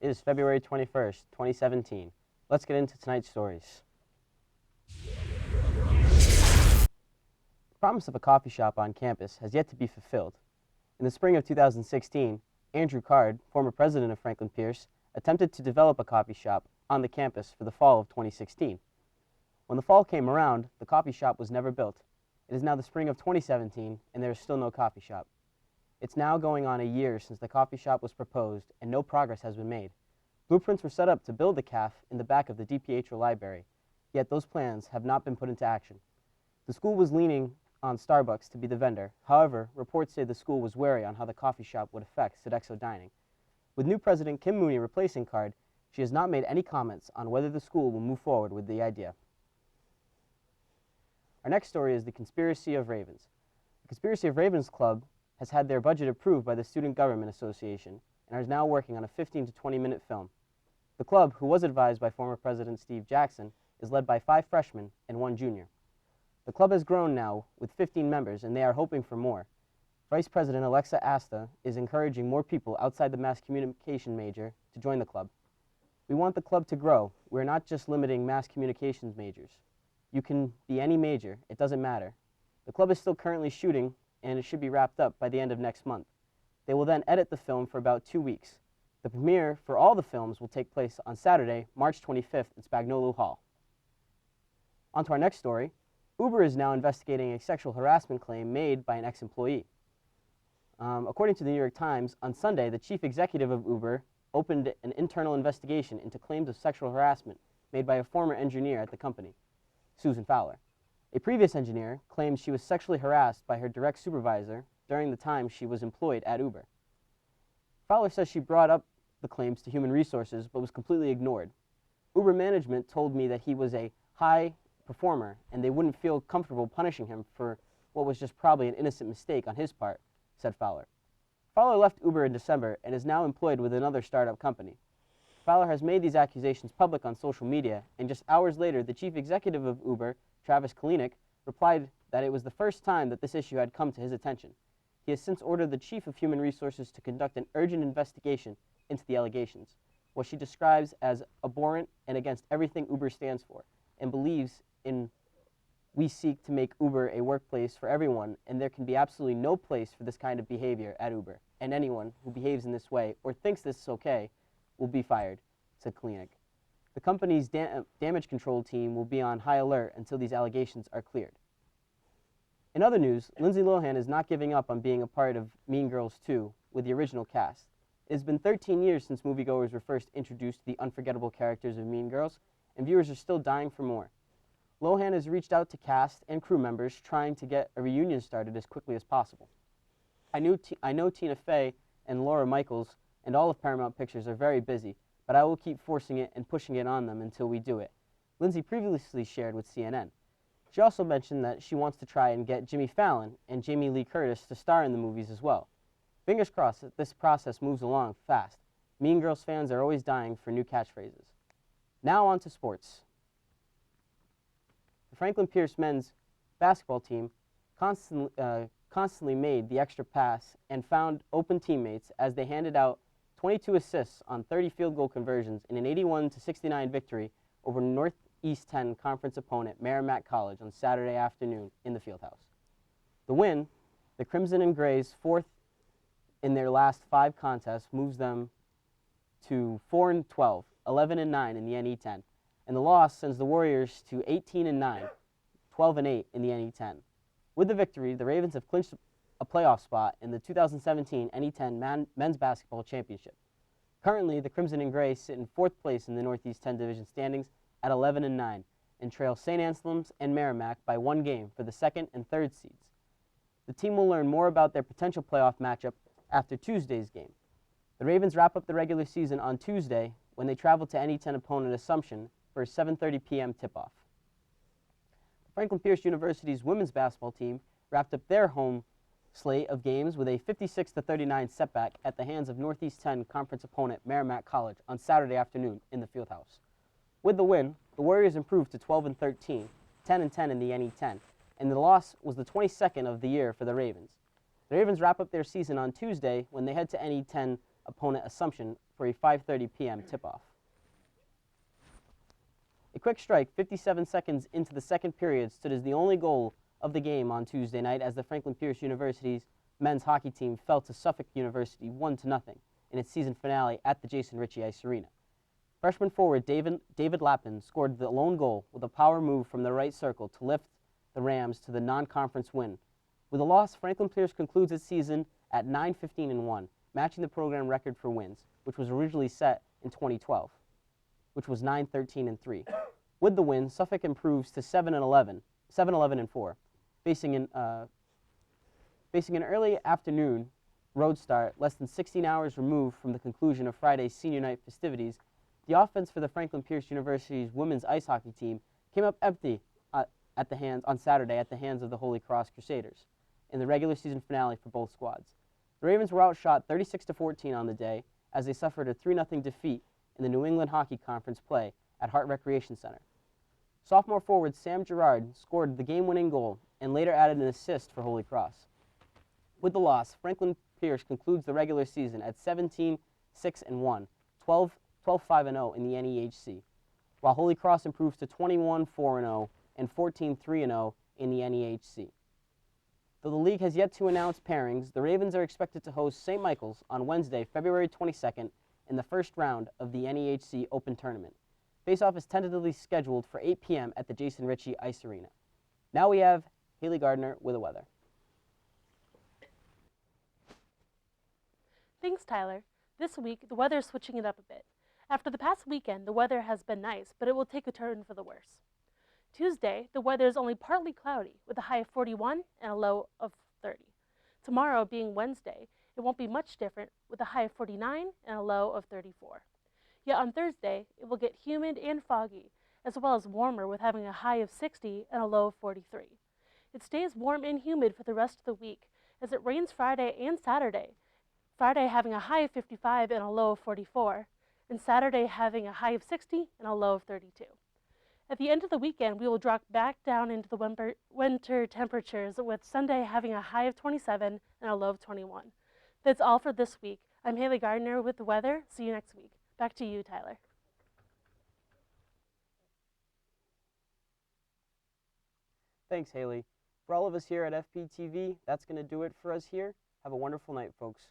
It is February 21st, 2017. Let's get into tonight's stories. The promise of a coffee shop on campus has yet to be fulfilled. In the spring of 2016, Andrew Card, former president of Franklin Pierce, attempted to develop a coffee shop on the campus for the fall of 2016. When the fall came around, the coffee shop was never built. It is now the spring of 2017, and there is still no coffee shop. It's now going on a year since the coffee shop was proposed, and no progress has been made. Blueprints were set up to build the cafe in the back of the DiPietro Library, yet those plans have not been put into action. The school was leaning on Starbucks to be the vendor. However, reports say the school was wary on how the coffee shop would affect Sodexo dining. With new president Kim Mooney replacing Card, she has not made any comments on whether the school will move forward with the idea. Our next story is the Conspiracy of Ravens. The Conspiracy of Ravens Club has had their budget approved by the Student Government Association and is now working on a 15 to 20-minute film. The club, who was advised by former President Steve Jackson, is led by 5 freshmen and 1 junior. The club has grown now with 15 members, and they are hoping for more. Vice President Alexa Asta is encouraging more people outside the mass communication major to join the club. We want the club to grow. We're not just limiting mass communications majors. You can be any major, it doesn't matter. The club is still currently shooting, and it should be wrapped up by the end of next month. They will then edit the film for about 2 weeks. The premiere for all the films will take place on Saturday, March 25th in Spagnuolo Hall. On to our next story. Uber is now investigating a sexual harassment claim made by an ex-employee. According to the New York Times, on Sunday, the chief executive of Uber opened an internal investigation into claims of sexual harassment made by a former engineer at the company, Susan Fowler. A previous engineer claimed she was sexually harassed by her direct supervisor during the time she was employed at Uber. Fowler says she brought up the claims to Human Resources but was completely ignored. Uber management told me that he was a high performer and they wouldn't feel comfortable punishing him for what was just probably an innocent mistake on his part, said Fowler. Fowler left Uber in December and is now employed with another startup company. Fowler has made these accusations public on social media, and just hours later, the chief executive of Uber, Travis Kalanick, replied that it was the first time that this issue had come to his attention. He has since ordered the chief of Human Resources to conduct an urgent investigation into the allegations, what she describes as abhorrent and against everything Uber stands for, and believes in we seek to make Uber a workplace for everyone, and there can be absolutely no place for this kind of behavior at Uber, and anyone who behaves in this way or thinks this is okay will be fired, said Kalanick. The company's damage control team will be on high alert until these allegations are cleared. In other news, Lindsay Lohan is not giving up on being a part of Mean Girls 2 with the original cast. It has been 13 years since moviegoers were first introduced to the unforgettable characters of Mean Girls, and viewers are still dying for more. Lohan has reached out to cast and crew members trying to get a reunion started as quickly as possible. I know Tina Fey and Laura Michaels and all of Paramount Pictures are very busy, but I will keep forcing it and pushing it on them until we do it, Lindsay previously shared with CNN. She also mentioned that she wants to try and get Jimmy Fallon and Jamie Lee Curtis to star in the movies as well. Fingers crossed that this process moves along fast. Mean Girls fans are always dying for new catchphrases. Now on to sports. The Franklin Pierce men's basketball team constantly made the extra pass and found open teammates as they handed out 22 assists on 30 field goal conversions in an 81-69 victory over Northeast 10 conference opponent Merrimack College on Saturday afternoon in the Fieldhouse. The win, the Crimson and Gray's 4th in their last 5 contests, moves them to 4-12, 11-9 in the NE10, and the loss sends the Warriors to 18-9, 12-8 in the NE10. With the victory, the Ravens have clinched a playoff spot in the 2017 NE10 Men's Basketball Championship. Currently, the Crimson and Gray sit in 4th place in the Northeast 10 Division standings at 11-9 and trail St. Anselm's and Merrimack by 1 game for the 2nd and 3rd seeds. The team will learn more about their potential playoff matchup after Tuesday's game. The Ravens wrap up the regular season on Tuesday when they travel to NE10 opponent Assumption for a 7:30 p.m. tip-off. Franklin Pierce University's women's basketball team wrapped up their home slate of games with a 56-39 setback at the hands of Northeast 10 conference opponent Merrimack College on Saturday afternoon in the Fieldhouse. With the win, the Warriors improved to 12-13, 10-10 in the NE10, and the loss was the 22nd of the year for the Ravens. The Ravens wrap up their season on Tuesday when they head to NE10 opponent Assumption for a 5:30 p.m. tip-off. A quick strike 57 seconds into the second period stood as the only goal of the game on Tuesday night as the Franklin Pierce University's men's hockey team fell to Suffolk University 1-0 in its season finale at the Jason Ritchie Ice Arena. Freshman forward David Lappin scored the lone goal with a power move from the right circle to lift the Rams to the non-conference win. With a loss, Franklin Pierce concludes its season at 9-15-1, matching the program record for wins, which was originally set in 2012, which was 9-13-3. With the win, Suffolk improves to 7-11-4, facing an early afternoon road start less than 16 hours removed from the conclusion of Friday's senior night festivities. The offense for the Franklin Pierce University's women's ice hockey team came up empty on Saturday at the hands of the Holy Cross Crusaders in the regular season finale for both squads. The Ravens were outshot 36-14 on the day as they suffered a 3-0 defeat in the New England Hockey Conference play at Hart Recreation Center. Sophomore forward Sam Girard scored the game-winning goal and later added an assist for Holy Cross. With the loss, Franklin Pierce concludes the regular season at 17-6-1, 12-5-0 in the NEHC, while Holy Cross improves to 21-4-0 and 14-3-0 in the NEHC. Though the league has yet to announce pairings, the Ravens are expected to host St. Michael's on Wednesday, February 22nd in the first round of the NEHC Open Tournament. Face-off is tentatively scheduled for 8 p.m. at the Jason Ritchie Ice Arena. Now we have Haley Gardner with the weather. Thanks, Tyler. This week, the weather is switching it up a bit. After the past weekend, the weather has been nice, but it will take a turn for the worse. Tuesday, the weather is only partly cloudy, with a high of 41 and a low of 30. Tomorrow, being Wednesday, it won't be much different, with a high of 49 and a low of 34. Yet on Thursday, it will get humid and foggy, as well as warmer, with having a high of 60 and a low of 43. It stays warm and humid for the rest of the week, as it rains Friday and Saturday. Friday having a high of 55 and a low of 44, and Saturday having a high of 60 and a low of 32. At the end of the weekend, we will drop back down into the winter temperatures, with Sunday having a high of 27 and a low of 21. That's all for this week. I'm Haley Gardner with the weather. See you next week. Back to you, Tyler. Thanks, Haley. For all of us here at FPTV, that's going to do it for us here. Have a wonderful night, folks.